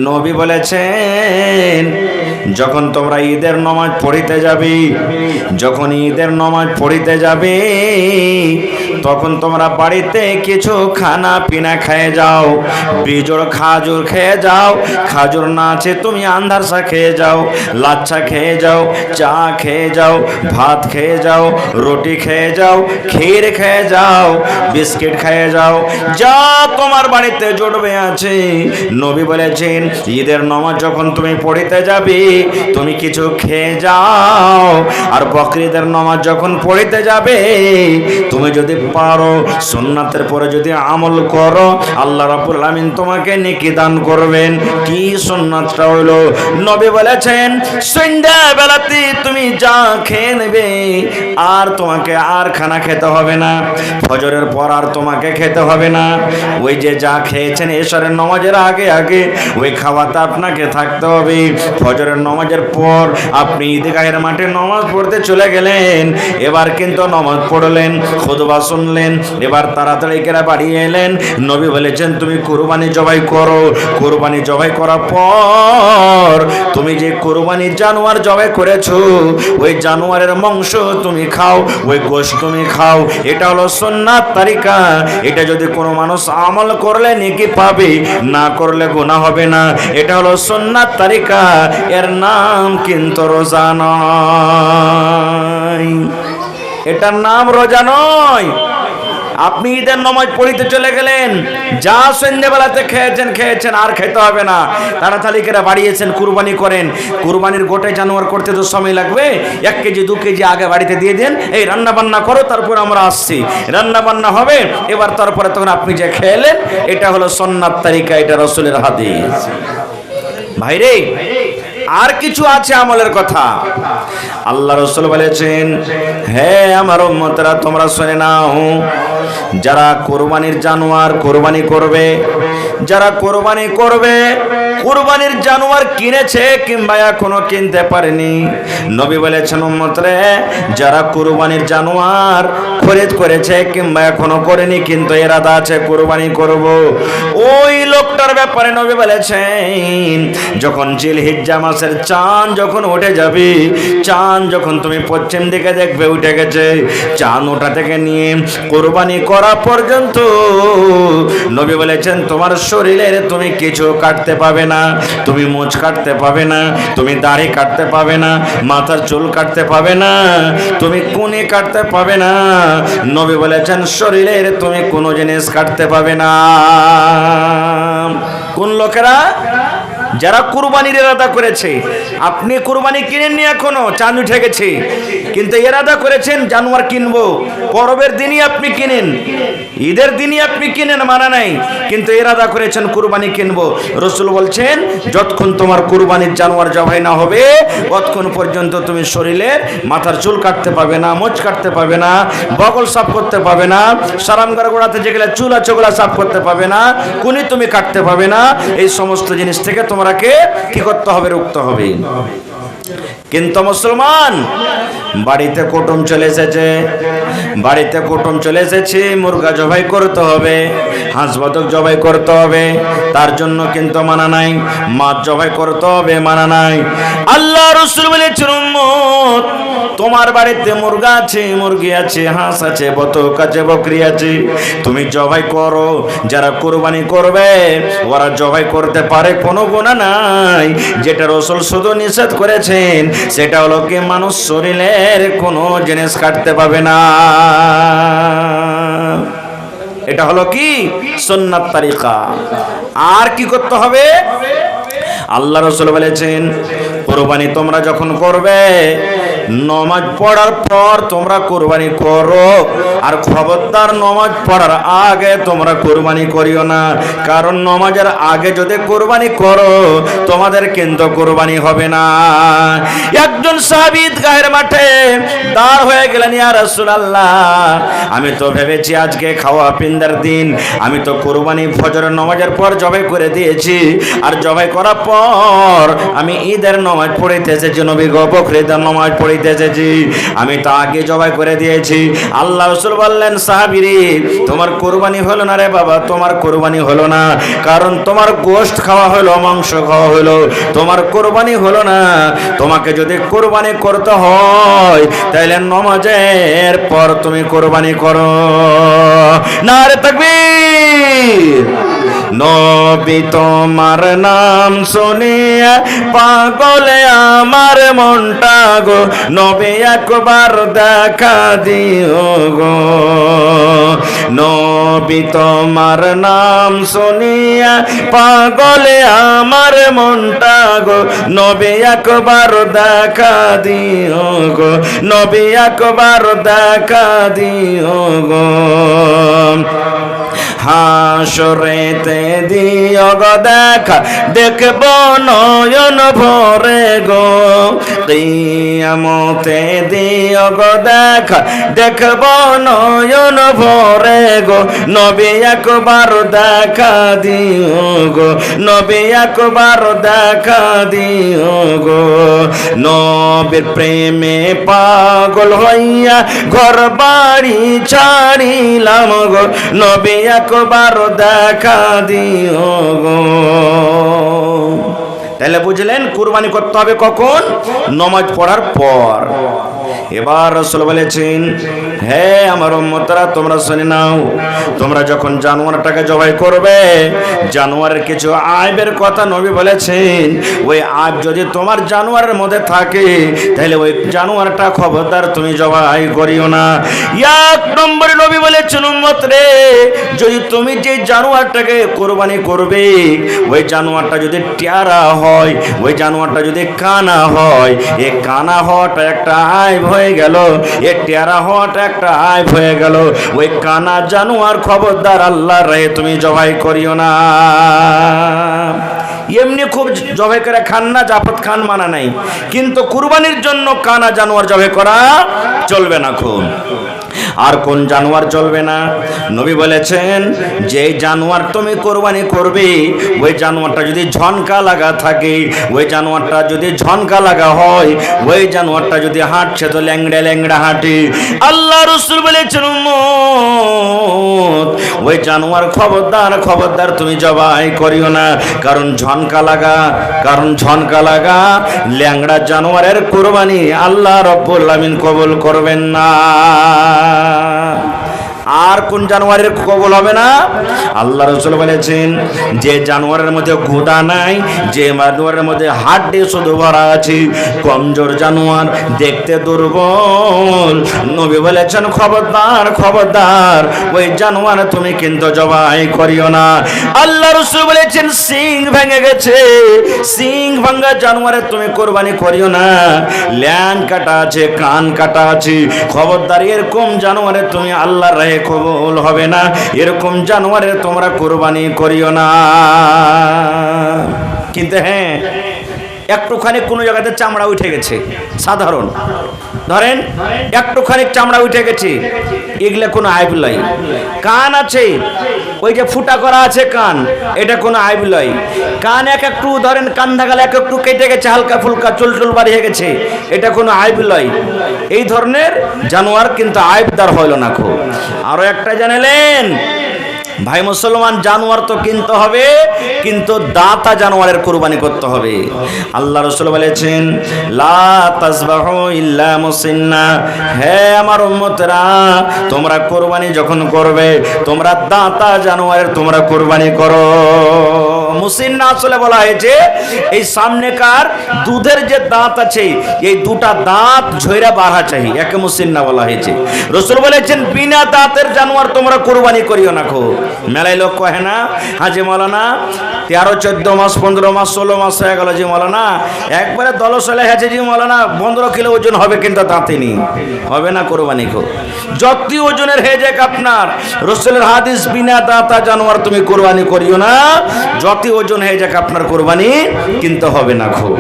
নবী বলেছেন যখন তোমরা ঈদের নামাজ পড়িতে যাবে, যখন ঈদের নামাজ পড়িতে যাবে তখন তোমরা বাড়িতে কিছু খানা পিনা খেয়ে যাও, বিজোড় খাজুর খেয়ে যাও, খাজুর না আছে তুমি আন্ধারসা খেয়ে যাও, লাচ্ছা খেয়ে যাও, চা খেয়ে যাও, ভাত খেয়ে যাও, রুটি খেয়ে যাও, ক্ষীর খেয়ে যাও, বিস্কিট খেয়ে যাও, যা তোমার বাড়িতে জুটবে আছে। নবী বলেছেন ঈদের নামাজ যখন তুমি পড়িতে যাবে তুমি কিছু খেয়ে যাও, আর বকরিদের নামাজ যখন পড়িতে যাবে তুমি যদি পারো সুন্নাতের পরে যদি আমল করো আল্লাহ রাব্বুল আলামিন তোমাকে নেকি দান করবেন। কি সুন্নাতটা হইল? নবী বলেছেন সন্ধ্যাবেলাতে তুমি যা খেয়ে নেবে আর তোমাকে আর খানা খেতে হবে না, ফজরের পর আর তোমাকে খেতে হবে না। ওই যে যা খেয়েছেন এশারের নামাজের আগে আগে ওই খাওয়াতে আপনাকে থাকতে হবে। ফজরের নামাজের পর আপনি ঈদগাহের মাঠে নামাজ পড়তে চলে গেলেন, এবার কিন্তু নামাজ পড়লেন, খুতবা শুনলেন, এবার তাড়াতাড়ি করে বাড়ি এলেন। নবী বলেছেন তুমি কুরবানি জবাই করো, কুরবানি জবাই করার পর তুমি যে কুরবানি জানোয়ার জবাই করেছো ওই জানোয়ারের মাংস তুমি খাও, ওই গোশত তুমি খাও। এটা হলো সুন্নাত তরিকা। এটা যদি কোনো মানুষ আমল করলে নেকি পাবে, না করলে গুনাহ হবে না। এটা হলো সুন্নাত তরিকা, এর নাম কিন্তু রোজা নয়, এটার নাম রোজা নয়। আপনি ঈদের নামাজ পড়িতে চলে গেলেন, যা সন্ধ্যাবেলাতে খেয়েছেন আর খেতে হবে না, তাড়াতাড়ি করে বাড়িয়েছেন কুরবানি করেন। কুরবানির গোটাই জানোয়ার করতে তো সময় লাগবে, 1 কেজি 2 কেজি আগে বাড়িতে দিয়ে দেন, এই রান্না বান্না করো তারপর আমরা আসছি, রান্না বান্না হবে এবার তারপরে তখন আপনি যে খেলেন। এটা হলো সুন্নাত তরিকা, এটা রাসূলের হাদিস। ভাইরে আর কিছু আছে আমলের কথা। আল্লাহ রাসূল বলেছেন হে আমার উম্মতরা তোমরা শুনে নাও, যারা কুরবানির জানোয়ার কুরবানি করবে, যারা কুরবানি করবে, কুরবানির জানোয়ার কিনেছে কিংবা এখনো কিনতে পারেনি, নবী বলেছেন উম্মতরে যারা কুরবানির জানোয়ার খরিদ করেছে কিংবা এখনো করেনি কিন্তু ইরাদা আছে কুরবানি করব, ওই লোকটার ব্যাপারে নবী বলেছেন যখন জিলহিজ্জা মাসের চাঁদ যখন উঠে যাবে, চাঁদ যখন তুমি পশ্চিম দিকে দেখবে উঠে গেছে, চাঁদ ওঠা থেকে নিয়ে কুরবানি করা পর্যন্ত নবী বলেছেন তোমার শরীরের তুমি কিছু কাটতে পাবে না, তুমি মুছ কাটতে পাবে না, তুমি দাড়ি কাটতে পাবে না, মাথার চুল কাটতে পাবে না, তুমি কুনি কাটতে পাবে না। নবী বলেছেন শরীরের তুমি কোনো জিনিস কাটতে পাবে না। কোন লোকেরা? যারা কুরবানির ইরাদা করেছে। আপনি কুরবানি কিনেননি এখনো, চাঁদ উঠে গেছে, কিন্তু ইরাদা করেছেন জানোয়ার কিনবো, পরবের দিনই আপনি কিনেন, ঈদের দিনই আপনি কিনেন মানা নাই, কিন্তু ইরাদা করেছেন কুরবানি কিনবো। রাসূল বলছেন যতক্ষণ তোমার কুরবানির জানোয়ার জবাই না হবে ততক্ষণ পর্যন্ত তুমি শরীরের মাথার চুল কাটতে পাবে না, মোচ কাটতে পাবে না, বগল সাফ করতে পাবে না, সারামগার গোড়াতে যেগুলো চুল আছে ওগুলো সাফ করতে পাবে না, কুনি তুমি কাটতে পাবে না। এই সমস্ত জিনিস থেকে তোমরাকে কি করতে হবে? রুখতে হবে। কিন্তু মুসলমান বাড়িতে কুটুম চলে এসেছে, বাড়িতে কুটুম চলে এসেছে, মুরগা জবাই করতে হবে, হাঁস বতক জবাই করতে হবে, তার জন্য কিন্তু মানা নাই। মাছ জবাই করতে হবে, মানা নাই। আল্লাহ রাসূল বলেছেন উম্মত তোমার বাড়িতে মুরগা আছে, মুরগি আছে, হাঁস আছে, বতক আছে, বকরি আছে, তুমি জবাই করো। যারা কুরবানি করবে ওরা জবাই করতে পারে, কোনো গুনাহ নাই। যেটা রাসূল শুধু নিষেধ করেছেন সেটা হলো কি মানুষ শরীরের কোনো জিনিস কাটতে পাবে না। এটা হলো কি সুন্নাত তরিকা। আর কি করতে হবে? আল্লাহ রাসূল বলেছেন কুরবানি তোমরা যখন করবে নামাজ পড়ার পর তোমরা কুরবানি করো, আর খবরদার নামাজ পড়ার আগে তোমরা কুরবানি করিও না, কারণ নামাজের আগে যদি কুরবানি করো তোমাদের কিন্তু কুরবানি হবে না। একজন সাহাবী ঈদগাহের মাঠে দাঁড় হয়ে গেলেন, ইয়া রাসূলুল্লাহ আমি তো ভেবেছি আজকে খাওয়া পিন্দার দিন, আমি তো কুরবানি ফজরের নামাজের পর জবাই করে দিয়েছি, আর জবাই করার পর আমি ঈদের নামাজ পড়িতে এসেছি, নবী গো বকরিদের নামাজ পড়িতে এসেছি, আমি তো আগে জবাই করে দিয়েছি। আল্লাহ রাসূল রাসূল বললেন, সাহাবীরে তোমার কুরবানি হলো না রে বাবা, তোমার কুরবানি হলো না, কারণ তোমার গোশত খাওয়া হলো, মাংস খাওয়া হলো, তোমার কুরবানি হলো না। তোমাকে যদি কুরবানি করতে হয় তাহলে নামাজের পর তুমি কুরবানি করো। নারে তাকবীর। নবী তোমার নাম শুনিয়া পাগলে আমার মনটা গো, নবী একবার দেখা দিও গো। নবী তোমার নাম শুনিয়া পাগলে আমার মনটা গো, নবী একবার দেখা দিও গো, নবী একবার দেখা দিও গো। হাসরেতে দিও গো দেখা, দেখব নয়ন ভরে গো। কিয়ামতে দিও গো দেখা, দেখব নয়ন ভরে গো। নবী একবার দেখা দিও গো, নবী একবার দেখা দিও গো। নবীর প্রেমে পাগল হইয়া ঘর বাড়ি ছাড়িলাম গো, নবী একবার দেখা দিও গো। তাহলে বুঝলেন কুরবানি করতে হবে কখন? নামাজ পড়ার পর। এবার রাসূল বলেছেন, হে আমার উম্মতরা তোমরা শুনে নাও, তোমরা যখন জানোয়ারটাকে জবাই করবে, জানোয়ারের কিছু আইবের কথা নবী বলেছেন। ওই আইব যদি তোমার জানোয়ারের মধ্যে থাকে তাহলে ওই জানোয়ারটা খবরদার তুমি জবাই করিও না। এক নম্বরে নবী বলেছেন, উম্মত রে, যদি তুমি যে জানোয়ারটাকে কোরবানি করবে ওই জানোয়ারটা যদি টেরা হয়, ওই জানোয়ারটা যদি কানা হয়, এই কানা হওয়াটা একটা আইব হয়ে গেল, এ টেরা হওয়াটা একটা আইব হয়ে গেল। ওই কানা জানোয়ার খবরদার আল্লাহর রাহে তুমি জবাই করিও না। এমনি খুব জবাই করে খান না, জাফত খান মানা নাই, কিন্তু কুরবানির জন্য কানা জানোয়ার জবাই করা চলবে না। খুব আর কোন জানোয়ার চলবে না? নবী বলেছেন, যে জানোয়ার তুমি কোরবানি করবে ওই জানোয়ারটা যদি ঝনকা লাগা থাকে, ওই জানোয়ারটা যদি ঝনকা লাগা হয়, ওই জানোয়ারটা যদি হাঁটছে তো ল্যাংড়া ল্যাংড়া হাঁটে, আল্লাহ রাসূল বলেছেন উম্মত ওই জানোয়ার খবরদার খবরদার তুমি জবাই করিও না, কারণ ঝনকা লাগা ল্যাংড়া জানোয়ারের কোরবানি আল্লাহ রাব্বুল আমিন কবুল করবেন না। আর কোন জানোয়ারের কবুল হবে না? আল্লাহ রাসূল বলেছেন, যে জানোয়ারের মধ্যে গুদা নাই, যে জানোয়ারের মধ্যে হাড্ডি শুধু ভরা আছে, কমজোর জানোয়ার, দেখতে দুর্বল, নবী বলেছেন খবরদার খবরদার ওই জানোয়ার তুমি কিন্তু জবাই করিও না। আল্লাহ রাসূল বলেছেন, সিং ভেঙে গেছে, সিং ভাঙা জানোয়ারের তুমি কোরবানি করিও না, ল্যাং কাটা আছে, কান কাটা আছে, খবরদার এরকম জানোয়ারের তুমি আল্লাহর রাহে কবুল হবে না, এরকম জানোয়ারের তোমরা কুরবানি করিও না। কিন্তু হ্যাঁ, একটুখানি কোনো জায়গাতে চামড়া উঠে গেছে, সাধারণ ধরেন একটুখানি চামড়া উঠে গেছে, এগুলো কোনো আইব লয়। কান আছে, ওই যে ফুটা করা আছে কান, এটা কোনো আইব লয়। কান এক একটু ধরেন কান থাকালে এক একটু কেটে গেছে, হালকা ফুলকা চুল বাড়িয়ে গেছে, এটা কোনো আইব লয়। এই ধরনের জানোয়ার কিন্তু আইবদার হইল না। খুব আরো একটা জানালেন ভাই মুসলমান, জানোয়ার তো কিনতে হবে, কিন্তু দাতা জানোয়ারের কুরবানি করতে হবে। আল্লাহ রাসূল বলেছেন, লা তাসবাহু ইল্লা মুসিন্না, হে আমার উম্মতরা তোমরা কুরবানি যখন করবে তোমরা দাতা জানোয়ারের তোমরা কুরবানি করো। মুসিন্না আসলে বলা হয়েছে এই সামনেকার দুধের যে দাঁত আছে এই দুটা দাঁত ঝইরা বাড়া চাই, একে মুসিন্না বলা হয়েছে। রাসূল বলেছেন, বিনা দাঁতের জানোয়ার তোমরা কুরবানি করিও না। খুব মেলায় লোক কহে না, হাজি মাওলানা 13, 14 মাস, 15 মাস, 16 মাস হয়ে গেল জি মাওলানা, একবারে দলসলে হয়েছে জি মাওলানা, 15 কিলো ওজন হবে কিন্তু দাঁতে নেই, হবে না কুরবানি। খুব যত ওজনের হয়ে যাক আপনার, রাসূলের হাদিস, বিনা দাঁতা জানোয়ার তুমি কুরবানি করিও না, যত ওজন হয়ে যাক আপনার কুরবানি কিন্তু হবে না। খুব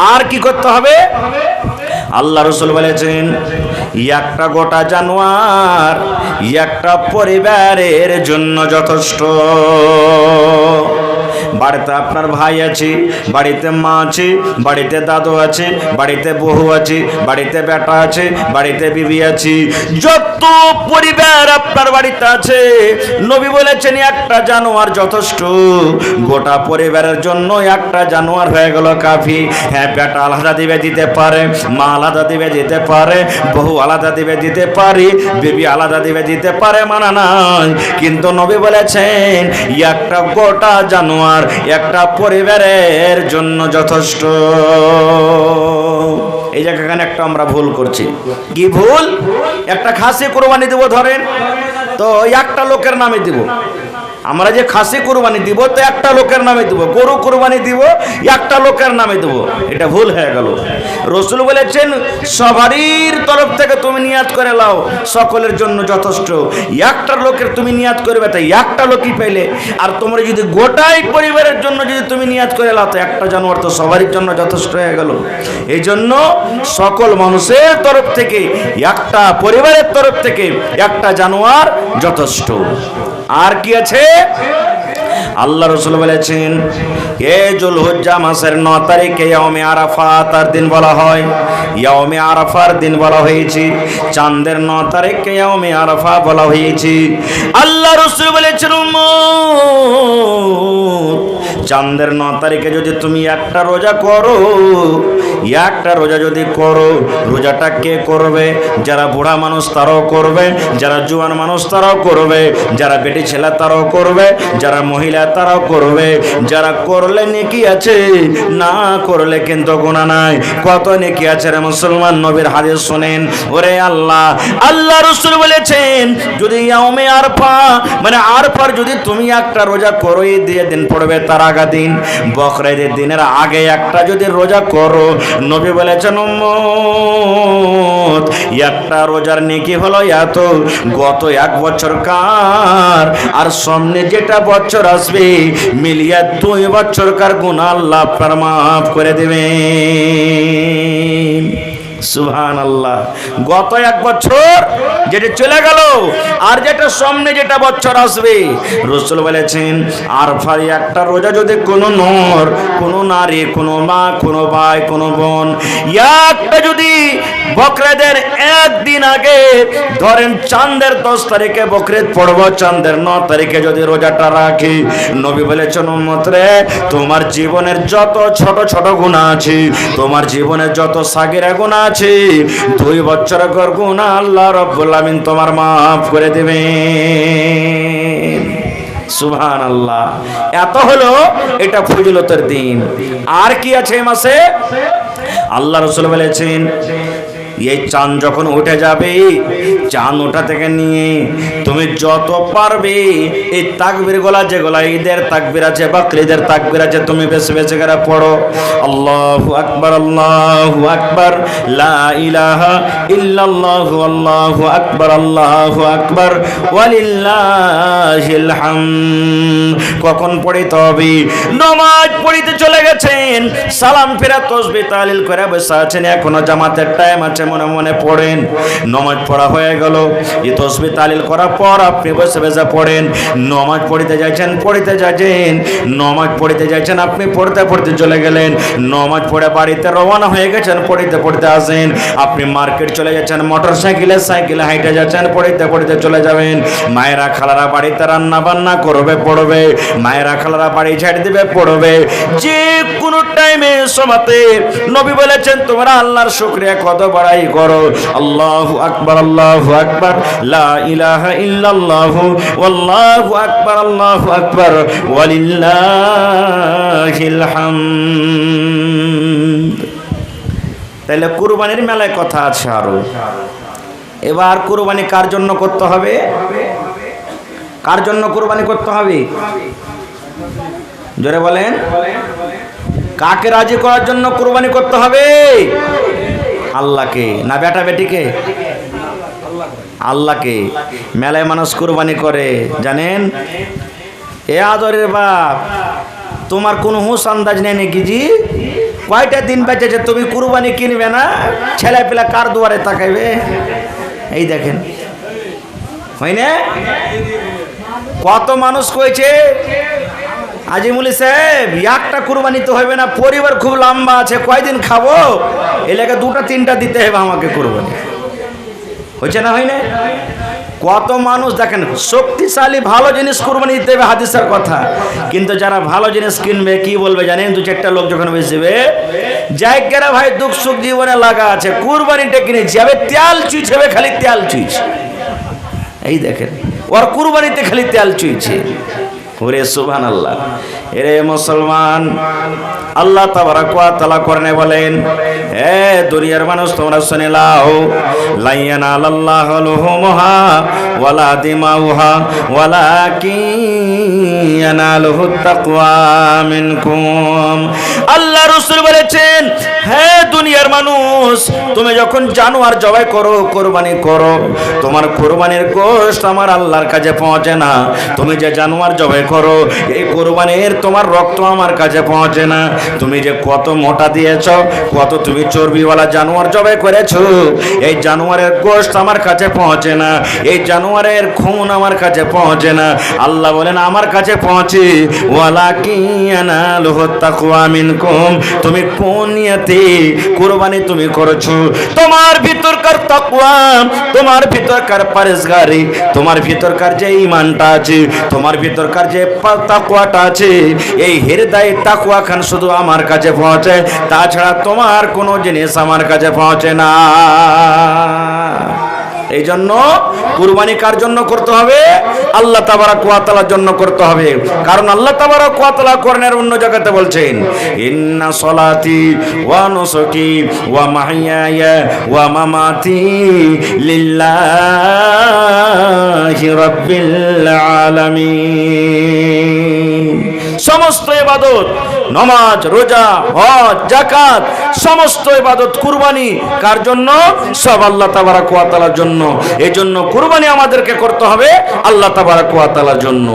আর কি করতে হবে? আল্লাহ রাসূল বলেছেন, একটা গোটা জানোয়ার একটা পরিবারের জন্য যথেষ্ট। বাড়িতে আপনার ভাই আছে, বাড়িতে মা আছে, বাড়িতে দাদু আছে, বাড়িতে বহু আছে, বাড়িতে বেটা আছে, বাড়িতে বিবি আছে, যত পরিবার আপনার বাড়িতে আছে, নবী বলেছেন একটা জানোয়ার যথেষ্ট। গোটা পরিবারের জন্য একটা জানোয়ার হয়ে গেল কাফি। হ্যাঁ, বেটা আলাদা দিবে দিতে পারে, মা আলাদা দিবে দিতে পারে, বহু আলাদা দিবে দিতে পারে, বিবি আলাদা দিবে দিতে পারে, মানা নাই। কিন্তু নবী বলেছেন একটা গোটা জানোয়ার একটা পরিবারের জন্য যথেষ্ট। এই জায়গাখানে একটা আমরা ভুল করছি। কি ভুল? একটা খাসি কোরবানি দেব ধরেন, তো একটা লোকের নামে দিব। আমরা যে খাসি কোরবানি দিব তো একটা লোকের নামে দিব, গরু কোরবানি দিব একটা লোকের নামে দেব, এটা ভুল হয়ে গেল। রাসূল বলেছেন সবারই তরফ থেকে তুমি নিয়াত করে লাও, সকলের জন্য যথেষ্ট। একটা লোকের তুমি নিয়াত করবে তাই একটা লোকই পেলে, আর তোমরা যদি গোটাই পরিবারের জন্য যদি তুমি নিয়াত করে লাও তো একটা জানোয়ার তো সবারই জন্য যথেষ্ট হয়ে গেল। এই জন্য সকল মানুষের তরফ থেকে, একটা পরিবারের তরফ থেকে একটা জানোয়ার যথেষ্ট। আর কি আছে? আল্লাহ রাসূল বলেছেন এই যুলহিজ্জা মাসের 9 তারিখে ইয়াউমে আরাফার দিন বলা হয়। ইয়াউমে আরাফার দিন বলা হয়েছে, চাঁদের 9 তারিখে ইয়াউমে আরাফা বলা হয়েছে। আল্লাহ রাসূল বলেছেন চাঁদের 9 তারিখে যদি তুমি একটা রোজা করো, একটা রোজা যদি করো, রোজাটা কে করবে? যারা বুড়া মানুষ তারাও করবে, যারা জোয়ান মানুষ তারাও করবে, যারা বেটি ছেলে তারাও করবে, যারা মহিলা তারাও করবে। যারা করলে নেকি আছে, না করলে কিন্তু গুনাহ নাই। কত নেকি আছে রে মুসলমান, নবীর হাদিস শুনেন। ওরে আল্লাহ, আল্লাহ রাসূল বলেছেন যদি ইয়াউমে আরফা মানে আরফার যদি তুমি একটা রোজা করো, এই দিন পড়বে তার আগা দিন, বকরাদের দিনের আগে একটা যদি রোজা করো, নবী বলেছেন উম্মত একটা রোজার নেকি হলো এত, গত 1 বছর কার আর সামনে যেটা বছর আসবে মিলিয়ে 2 বছরকার গুনাহ আল্লাহ আপনার মাফ করে দেবেন। সুবহানাল্লাহ। গত 1 বছর যেটা চলে গেল আর যেটা সামনে যেটা বছর আসবে, রাসূল বলেছেন আরফার একটা রোজা যদি কোনো নর, কোনো নারী, কোনো মা, কোনো ভাই, কোনো বোন একটা যদি বকরাদের একদিন আগে ধরেন চাঁদের 10 তারিখে বকরিদ পড়ব, চাঁদের 9 তারিখে যদি রোজাটা রাখি, নবী বলেছেন উম্মত রে তোমার জীবনের যত ছোট ছোট গুনাহ আছে, তোমার জীবনের যত সাগিরা গুনাহ আছে, 2 বছরের গুনাহ আল্লাহ রাব্বুল আমিন তোমার মাফ করে দেবেন। সুবহানাল্লাহ। এত হলো এটা ফজিলতের দিন। আর কি আছে এই মাসে? আল্লাহ রাসূল বলেছেন এই চাঁদ যখন উঠে যাবে, চাঁদ ওঠা থেকে নিয়ে তুমি যত পারবে এই তাকবীর গুলা, যেগুলা ঈদের তাকবীর আছে, বকরিদের তাকবীর আছে, তুমি বেশি বেশি করে পড়ো। আল্লাহু আকবার, আল্লাহু আকবার, লা ইলাহা ইল্লাল্লাহু, আল্লাহু আকবার, আল্লাহু আকবার, ওয়ালিল্লাহিল হামদ। কখন পড়িতে হবে? নামাজ পড়িতে চলে গেছেন, সালাম ফেরা তাসবিহ তাহলিল করে বসে আছেন, এখনো জামাতের টাইম আছে, মনে মনে পড়েন। নামাজ পড়া হয়ে গেল, এই তাসবিহ তাহলিল করার পর আপনি বসে বসে পড়েন। নামাজ পড়িতে যাচ্ছেন, নামাজ পড়িতে যাচ্ছেন, আপনি পড়তে পড়তে চলে গেলেন। নামাজ পড়ে বাড়িতে রওনা হয়ে গেছেন, পড়িতে পড়তে আসেন। আপনি মার্কেট চলে যাচ্ছেন, মোটরসাইকেলে সাইকেলে হাইটে যাচ্ছেন, পড়িতে পড়িতে চলে যাবেন। মায়েরা খালারা বাড়িতে রান্না বান্না করবে, পড়বে। মায়েরা খালারা বাড়ি ঝাড় দিবে, পড়বে। যে কোনো টাইমে সময়তে নবী বলেছেন তোমরা আল্লাহর শুকরিয়া কত বড়াই করো। আল্লাহু আকবার, আল্লাহু আকবার, লা ইলাহা ইল্লাল্লাহু, ওয়াল্লাহু আকবার, আল্লাহু আকবার, ওয়ালিল্লাহিল হামদ। তাহলে কুরবানির মেলায় কথা আছে আরো। এবার কুরবানি কার জন্য করতে হবে? কার জন্য কুরবানি করতে হবে? জোরে বলেন। কাকে রাজি করার জন্য কুরবানি করতে হবে? আল্লাহকে না বেটা বেটিকে? আল্লাহকে। মেলায় মানুষ কুরবানি করে জানেন? এ আদরের বাপ, তোমার কোনো হুঁশ আন্দাজ নেই নাকি জি? কয়টা দিন বেঁচেছে, তুমি কুরবানি কিনবে না? ছেলে পেলা কার দুয়ারে তাকাইবে? এই দেখেন, হয় না? কত মানুষ কইছে আজিমুল সাহেব একটা কুরবানি তো হবে না, পরিবার খুব লম্বা আছে, কয়দিন খাবো, এলাকা দুটা তিনটা দিতে হবে আমাকে কুরবানি। হয়েছে না হয় না? কত মানুষ দেখেন শক্তিশালী ভালো জিনিস কুরবানি দিতে হবে, হাদিসের কথা, কিন্তু যারা ভালো জিনিস কিনবে কি বলবে জানেন? দু চারটা লোক যখন বেচবে, জায়গারা ভাই দুঃখ সুখ জীবনে লাগা আছে, কুরবানিটা কিনে যাবে তেল চুইছে, খালি তেল চুইছে। এই দেখেন ওর কুরবানিতে খালি তেল চুইছে। ওরে সুবহানাল্লাহ। এরে মুসলমান, আল্লাহ তাবারক ওয়া তাআলা কোরআনে বলেন, হে দুনিয়ার মানুষ তোমরা শুনে নাও, লা ইয়ানালাল্লাহু লুহুমুহা ওয়ালা দিমাউহা ওয়ালাকিন ইয়ানালুহুত তাকওয়া মিনকুম। আল্লাহ রাসূল বলেছেন, হে দুনিয়ার মানুষ, তুমি যখন জানোয়ার জবাই করো, কুরবানি করো, তোমার কুরবানির গোশত আমার আল্লাহর কাছে পৌঁছে না। তুমি যে জানোয়ার জবাই করো, এই কুরবানির তোমার রক্ত আমার কাছে পৌঁছে না। তুমি যে কত মোটা দিয়েছ, কত তুমি চর্বিওয়ালা জানোয়ার জবাই করেছো, এই জানোয়ারের গোশত আমার কাছে পৌঁছে না, এই জানোয়ারের খুন আমার কাছে পৌঁছে না। আল্লাহ বলেন আমার কাছে পৌঁছে। ওয়ালাকিন ইয়ানালুহুত তাকওয়া মিনকুম। তুমি কোন নিয়তে কুরবানি তুমি করেছো? তোমার ভিতরকার তাকওয়া, তোমার ভিতরকার পরহেজগারি, তোমার ভিতরকার যে ঈমানটা আছে, তোমার ভিতরকার যে তাকওয়াটা আছে, এই হৃদয়ে তাকওয়া খান শুধু আমার কাছে পৌঁছে, তাছাড়া তোমার কোনো জিনিস আমার কাছে পৌঁছে না। এই জন্য কুরবানি কার জন্য করতে হবে? আল্লাহ তাবারক ওয়া তাআলার জন্য করতে হবে। কারণ আল্লাহ তাবারক ওয়া তাআলা কোরআনের অন্য জায়গাতে বলছেন, ইন্না সলাতি ওয়া নুসুকি ওয়া মাহইয়ায়া ওয়া মামাতি লিল্লাহি রাব্বিল আলামিন। সমস্ত ইবাদত, নামাজ, রোজা, হজ, যাকাত, সমস্ত ইবাদত, কুরবানি কার জন্য? সব আল্লাহ তাবারক ওয়া তাআলার জন্য। এই জন্য কুরবানি আমাদেরকে করতে হবে আল্লাহ তাবারক ওয়া তাআলার জন্য।